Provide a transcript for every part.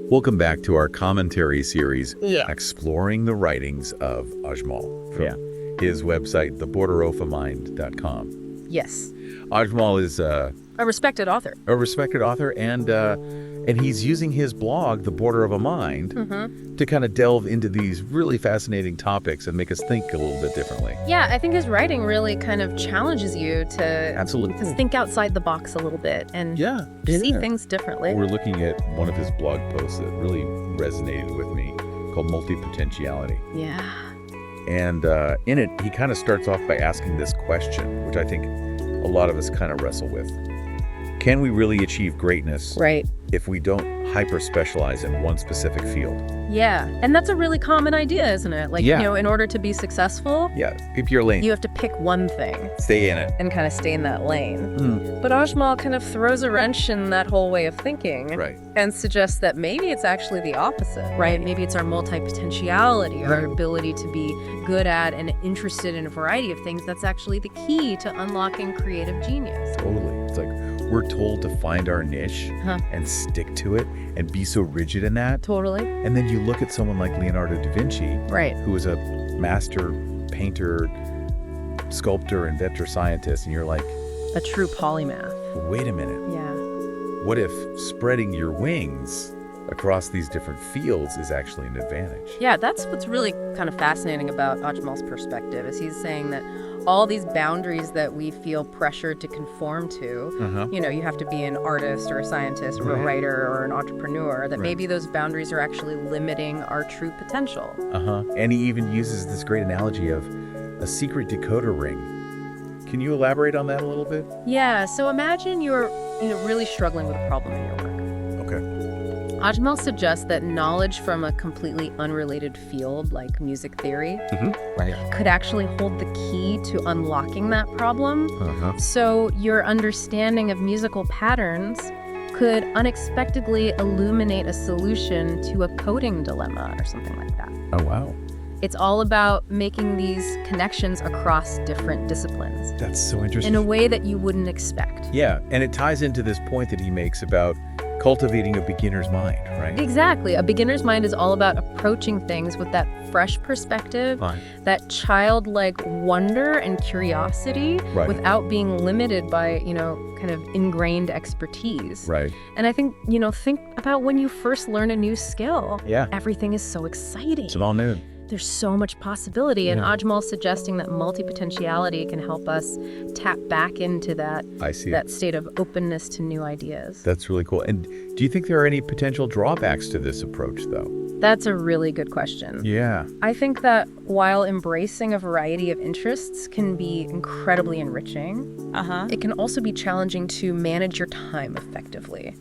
Welcome back to our commentary series, Yeah. exploring the writings of Ajmal from his website, theborderofamind.com. Yes. Ajmal is A respected author. a respected author, and he's using his blog, The Border of a Mind, to kind of delve into these really fascinating topics and make us think a little bit differently. Yeah, I think his writing really kind of challenges you to Absolutely. think outside the box a little bit and see things differently. We're looking at one of his blog posts that really resonated with me called Multipotentiality. Yeah. And in it, he kind of starts off by asking this question, which I think a lot of us kind of wrestle with. Can we really achieve greatness if we don't hyper-specialize in one specific field? Yeah. And that's a really common idea, isn't it? Like, in order to be successful, pick your lane. you have to pick one thing Stay in it. and kind of stay in that lane. But Ajmal kind of throws a wrench in that whole way of thinking and suggests that maybe it's actually the opposite, right? Maybe it's our multipotentiality, our ability to be good at and interested in a variety of things that's actually the key to unlocking creative genius. Totally. It's like we're told to find our niche and stick to it and be so rigid in that. Totally. And then you look at someone like Leonardo da Vinci, who was a master painter, sculptor, inventor, scientist, and you're like, A true polymath. wait a minute. Yeah. What if spreading your wings across these different fields is actually an advantage? Yeah, that's what's really kind of fascinating about Ajmal's perspective, is he's saying that all these boundaries that we feel pressured to conform to, you have to be an artist or a scientist or a writer or an entrepreneur, that maybe those boundaries are actually limiting our true potential. And he even uses this great analogy of a secret decoder ring. Can you elaborate on that a little bit? Yeah, so imagine you're really struggling with a problem in your work. Okay. Ajmal suggests that knowledge from a completely unrelated field like music theory could actually hold the key to unlocking that problem. So your understanding of musical patterns could unexpectedly illuminate a solution to a coding dilemma or something like that. Oh, wow. It's all about making these connections across different disciplines That's so interesting. in a way that you wouldn't expect. Yeah, and it ties into this point that he makes about cultivating a beginner's mind, right? Exactly. A beginner's mind is all about approaching things with that fresh perspective, that childlike wonder and curiosity without being limited by, kind of ingrained expertise. Right. And I think, think about when you first learn a new skill. Yeah. Everything is so exciting. It's all new. There's so much possibility, and Ajmal's suggesting that multipotentiality can help us tap back into that state of openness to new ideas. That's really cool. And do you think there are any potential drawbacks to this approach, though? That's a really good question. Yeah. I think that while embracing a variety of interests can be incredibly enriching, it can also be challenging to manage your time effectively.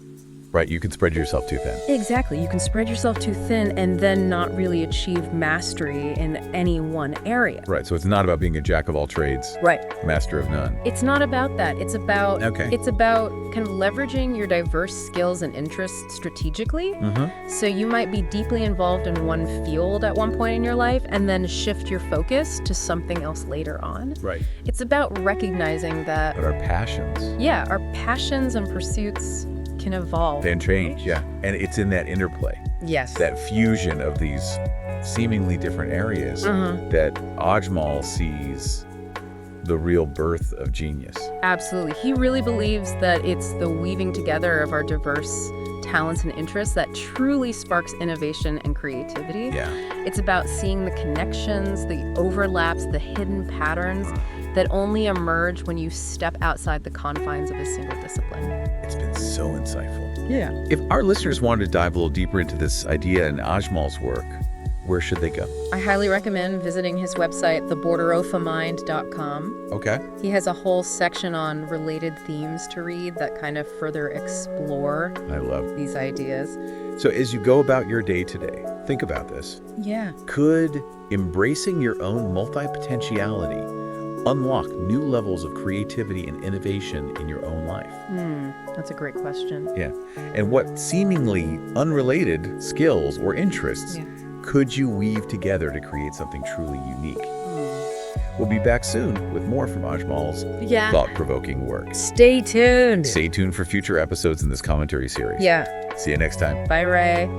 Right, you can spread yourself too thin. Exactly. You can spread yourself too thin and then not really achieve mastery in any one area. Right, so it's not about being a jack of all trades, master of none. It's not about that. It's about kind of leveraging your diverse skills and interests strategically. So you might be deeply involved in one field at one point in your life and then shift your focus to something else later on. Right. It's about recognizing that But our passions. Yeah, our passions and pursuits can evolve. They change, And it's in that interplay. Yes. That fusion of these seemingly different areas that Ajmal sees the real birth of genius. Absolutely. He really believes that it's the weaving together of our diverse talents and interests that truly sparks innovation and creativity. Yeah. It's about seeing the connections, the overlaps, the hidden patterns that only emerge when you step outside the confines of a single discipline. It's been so insightful. Yeah. If our listeners wanted to dive a little deeper into this idea in Ajmal's work, where should they go? I highly recommend visiting his website, theborderofamind.com. Okay. He has a whole section on related themes to read that kind of further explore these ideas. So as you go about your day today, think about this. Yeah. Could embracing your own multipotentiality unlock new levels of creativity and innovation in your own life? That's a great question. Yeah. And what seemingly unrelated skills or interests could you weave together to create something truly unique? We'll be back soon with more from Ajmal's thought-provoking work. Stay tuned. Stay tuned for future episodes in this commentary series. Yeah. See you next time. Bye, Ray.